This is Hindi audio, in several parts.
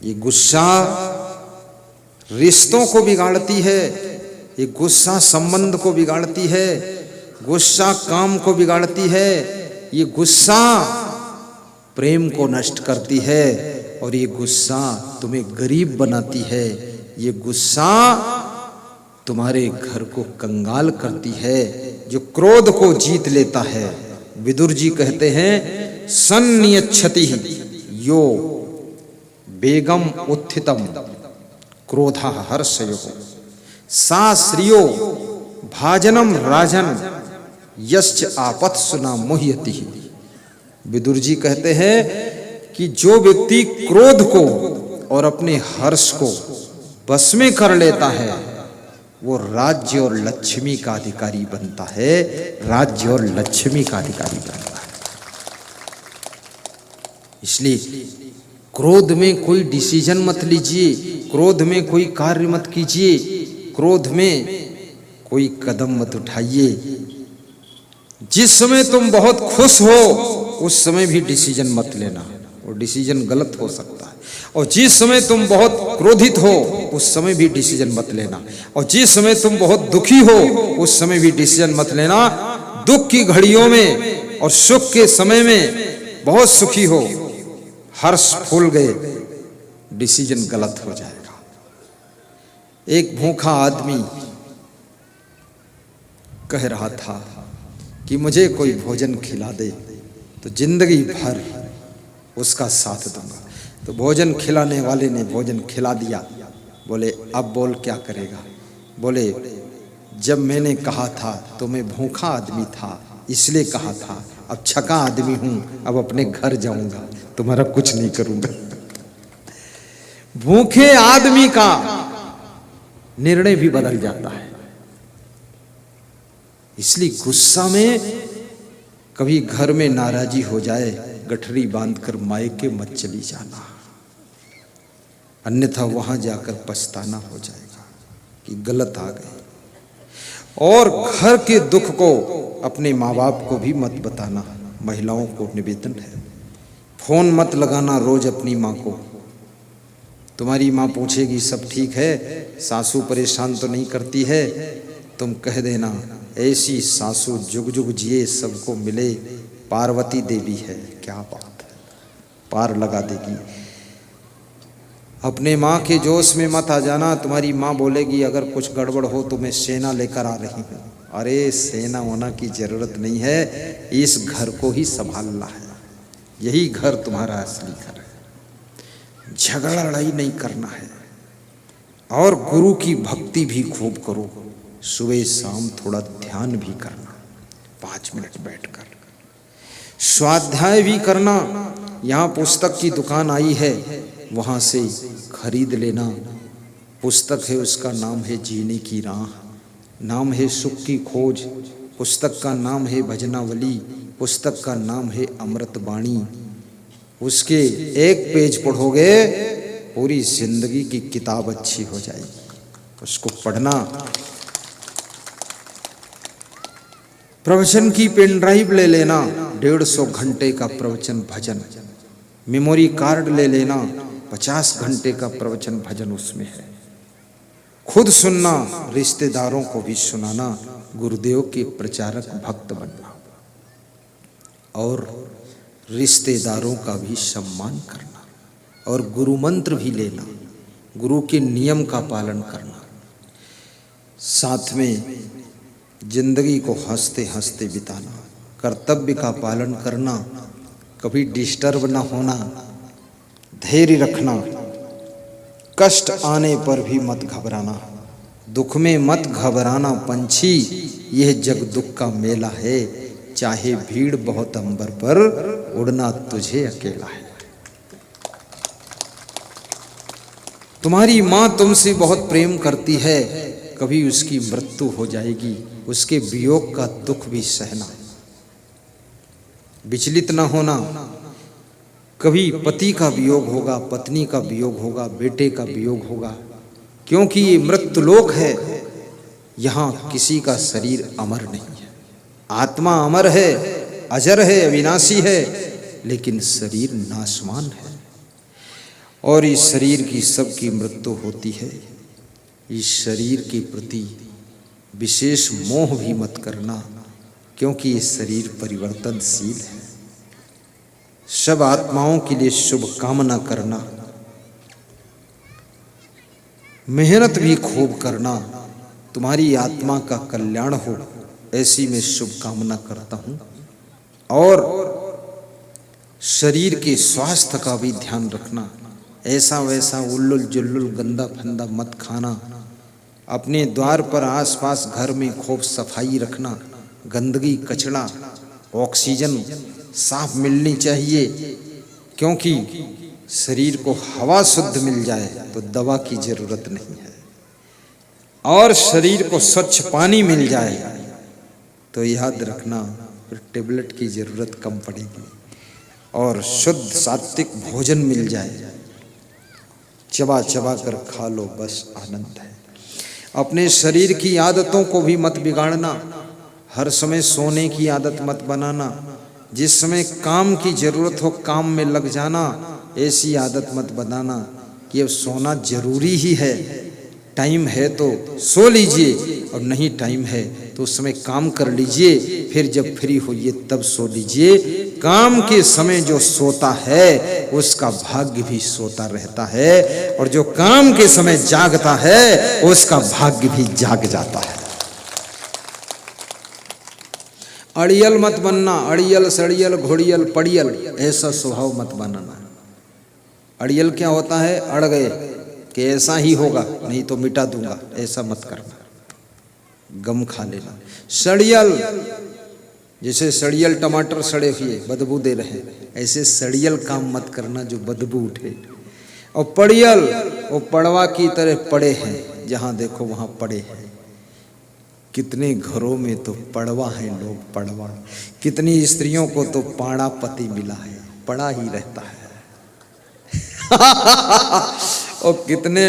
ये गुस्सा रिश्तों को बिगाड़ती है, ये गुस्सा संबंध को बिगाड़ती है, गुस्सा काम को बिगाड़ती है, ये गुस्सा प्रेम को नष्ट करती है और ये गुस्सा तुम्हें गरीब बनाती है, ये गुस्सा तुम्हारे घर को कंगाल करती है। जो क्रोध को जीत लेता है, विदुर जी कहते हैं सन्नियच्छति यो बेगम उत्थितम क्रोधा हर्षयो सा श्रियो भाजनम राजन यश्च आपत्सु न मुह्यति। विदुर जी कहते हैं कि जो व्यक्ति क्रोध को और अपने हर्ष को बस में कर लेता है वो राज्य और लक्ष्मी का अधिकारी बनता है, राज्य और लक्ष्मी का अधिकारी बनता है। इसलिए क्रोध में कोई डिसीजन मत लीजिए, क्रोध में कोई कार्य मत कीजिए, क्रोध में कोई कदम मत उठाइए। जिस समय तुम बहुत खुश हो उस समय भी डिसीजन मत लेना, वो डिसीजन गलत हो सकता है। और जिस समय तुम बहुत क्रोधित हो उस समय भी डिसीजन मत लेना, और जिस समय तुम बहुत दुखी हो उस समय भी डिसीजन मत लेना। दुख की घड़ियों में और सुख के समय में बहुत सुखी हो, हर्ष फूल गए, डिसीजन गलत हो जाएगा। एक भूखा आदमी कह रहा था कि मुझे कोई भोजन खिला दे तो जिंदगी भर उसका साथ दूंगा। तो भोजन खिलाने वाले ने भोजन खिला दिया। बोले अब बोल क्या करेगा? बोले जब मैंने कहा था तो मैं भूखा आदमी था इसलिए कहा था, अब छका आदमी हूं, अब अपने घर जाऊंगा, तुम्हारा कुछ नहीं करूंगा। भूखे आदमी का निर्णय भी बदल जाता है। इसलिए गुस्सा में कभी घर में नाराजी हो जाए, गठरी बांधकर मायके मत चली जाना, अन्यथा वहां जाकर पछताना हो जाएगा कि गलत आ गए। और घर के दुख को अपने माँ बाप को भी मत बताना, महिलाओं को निवेदन है। फोन मत लगाना रोज अपनी माँ को। तुम्हारी माँ पूछेगी सब ठीक है, सासू परेशान तो नहीं करती है, तुम कह देना ऐसी सासू जुग जुग जिए सबको मिले, पार्वती देवी है। क्या बात है, पार लगा देगी। अपने माँ के जोश में मत आ जाना। तुम्हारी माँ बोलेगी अगर कुछ गड़बड़ हो तो मैं सेना लेकर आ रही हूँ। अरे सेना होना की जरूरत नहीं है, इस घर को ही संभालना है, यही घर तुम्हारा असली घर है। झगड़ा लड़ाई नहीं करना है। और गुरु की भक्ति भी खूब करो, सुबह शाम थोड़ा ध्यान भी करना, 5 मिनट बैठकर स्वाध्याय भी करना। यहाँ पुस्तक की दुकान आई है, वहाँ से खरीद लेना। पुस्तक है, उसका नाम है जीने की राह, नाम है सुख की खोज, पुस्तक का नाम है भजनावली, पुस्तक का नाम है अमृतवाणी। उसके एक पेज पढ़ोगे पूरी जिंदगी की किताब अच्छी हो जाएगी। उसको पढ़ना। प्रवचन की पेन ड्राइव ले लेना, 150 घंटे का प्रवचन भजन। मेमोरी कार्ड ले लेना, 50 घंटे का प्रवचन भजन उसमें है। खुद सुनना, रिश्तेदारों को भी सुनाना, गुरुदेव के प्रचारक भक्त बनना और रिश्तेदारों का भी सम्मान करना और गुरु मंत्र भी लेना, गुरु के नियम का पालन करना। साथ में जिंदगी को हंसते हंसते बिताना, कर्तव्य का पालन करना, कभी डिस्टर्ब ना होना, धैर्य रखना, कष्ट आने पर भी मत घबराना, दुख में मत घबराना पंछी, यह जग दुख का मेला है, चाहे भीड़ बहुत अंबर पर उड़ना तुझे अकेला है। तुम्हारी माँ तुमसे बहुत प्रेम करती है, कभी उसकी मृत्यु हो जाएगी, उसके वियोग का दुख भी सहना, विचलित न होना। कभी पति का वियोग होगा, पत्नी का वियोग होगा, बेटे का वियोग होगा, क्योंकि ये मृत्युलोक है। यहाँ किसी का शरीर अमर नहीं है। आत्मा अमर है, अजर है, अविनाशी है, लेकिन शरीर नाशवान है। और इस शरीर की सबकी मृत्यु होती है। इस शरीर के प्रति विशेष मोह भी मत करना, क्योंकि ये शरीर परिवर्तनशील है। सब आत्माओं के लिए शुभ कामना करना, मेहनत भी खूब करना, तुम्हारी आत्मा का कल्याण हो, ऐसी मैं शुभ कामना करता हूँ। और शरीर के स्वास्थ्य का भी ध्यान रखना, ऐसा वैसा उल्लुल जुल्लुल गंदा फंदा मत खाना। अपने द्वार पर आसपास घर में खूब सफाई रखना, गंदगी कचरा ऑक्सीजन साफ मिलनी चाहिए, क्योंकि शरीर को हवा शुद्ध मिल जाए तो दवा की जरूरत नहीं है। और शरीर को स्वच्छ पानी मिल जाए तो याद रखना फिर टेबलेट की जरूरत कम पड़ेगी। और शुद्ध सात्विक भोजन मिल जाए, चबा चबा कर खा लो, बस आनंद है। अपने शरीर की आदतों को भी मत बिगाड़ना, हर समय सोने की आदत मत बनाना, जिस समय काम की जरूरत हो काम में लग जाना, ऐसी आदत मत बनाना कि अब सोना जरूरी ही है, टाइम है तो सो लीजिए और नहीं टाइम है तो उस समय काम कर लीजिए, फिर जब फ्री होइए तब सो लीजिए। काम के समय जो सोता है उसका भाग्य भी सोता रहता है, और जो काम के समय जागता है उसका भाग्य भी जाग जाता है। अड़ियल मत बनना, अड़ियल सड़ियल घोड़ियल पड़ियल, ऐसा स्वभाव मत बनाना। अड़ियल क्या होता है? अड़ गए कि ऐसा ही होगा नहीं तो मिटा दूंगा, ऐसा मत करना, गम खा लेना। सड़ियल, जैसे सड़ियल टमाटर सड़े हुए बदबू दे रहे हैं, ऐसे सड़ियल काम मत करना जो बदबू उठे। और पड़ियल, वो पड़वा की तरह पड़े हैं, जहां देखो वहां पड़े हैं। कितने घरों में तो पड़वा है लोग, पड़वा। कितनी स्त्रियों को तो पाड़ा पति मिला है, पड़ा ही रहता है। और कितने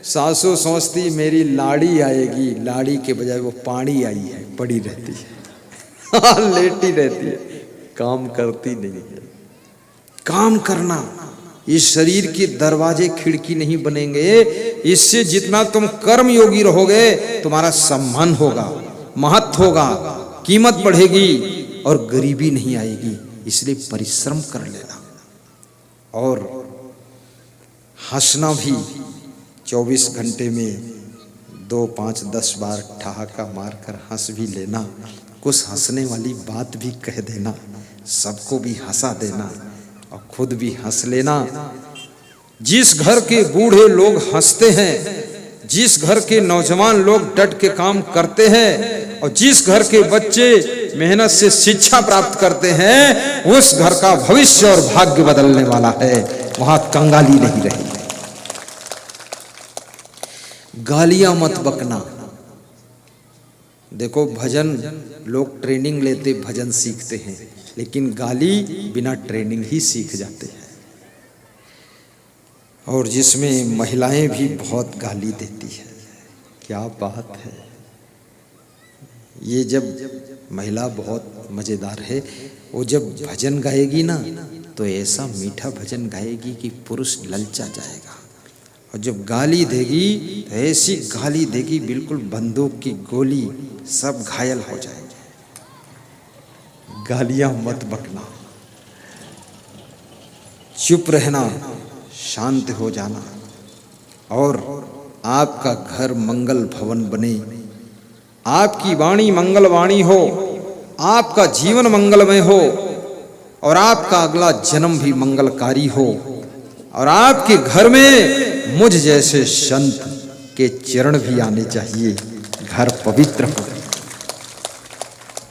सासू सोचती मेरी लाड़ी आएगी, लाड़ी के बजाय वो पानी आई है, पड़ी रहती है। लेटी रहती है, काम करती नहीं है। काम करना, इस शरीर के दरवाजे खिड़की नहीं बनेंगे। इससे जितना तुम कर्म योगी रहोगे तुम्हारा सम्मान होगा, महत्व होगा, कीमत बढ़ेगी और गरीबी नहीं आएगी। इसलिए परिश्रम कर लेना। और हंसना भी 24 घंटे में 2, 5, 10 बार ठहाका मारकर हंस भी लेना। कुछ हंसने वाली बात भी कह देना, सबको भी हंसा देना और खुद भी हंस लेना। जिस घर के बूढ़े लोग हंसते हैं, जिस घर के नौजवान लोग डट के काम करते हैं और जिस घर के बच्चे मेहनत से शिक्षा प्राप्त करते हैं, उस घर का भविष्य और भाग्य बदलने वाला है। वहां कंगाली नहीं रहेगी। गालियां मत बकना। देखो भजन लोग ट्रेनिंग लेते भजन सीखते हैं, लेकिन गाली बिना ट्रेनिंग ही सीख जाते हैं। और जिसमें महिलाएं भी बहुत गाली देती है, क्या बात है। ये जब महिला बहुत मजेदार है, वो जब भजन गाएगी ना तो ऐसा मीठा भजन गाएगी कि पुरुष ललचा जाएगा। और जब गाली देगी तो ऐसी गाली देगी बिल्कुल बंदूक की गोली, सब घायल हो जाएंगे। गालियां मत बकना, चुप रहना, शांत हो जाना। और आपका घर मंगल भवन बने, आपकी वाणी मंगल वाणी हो, आपका जीवन मंगलमय हो और आपका अगला जन्म भी मंगलकारी हो। और आपके घर में मुझ जैसे संत के चरण भी आने चाहिए, घर पवित्र हो।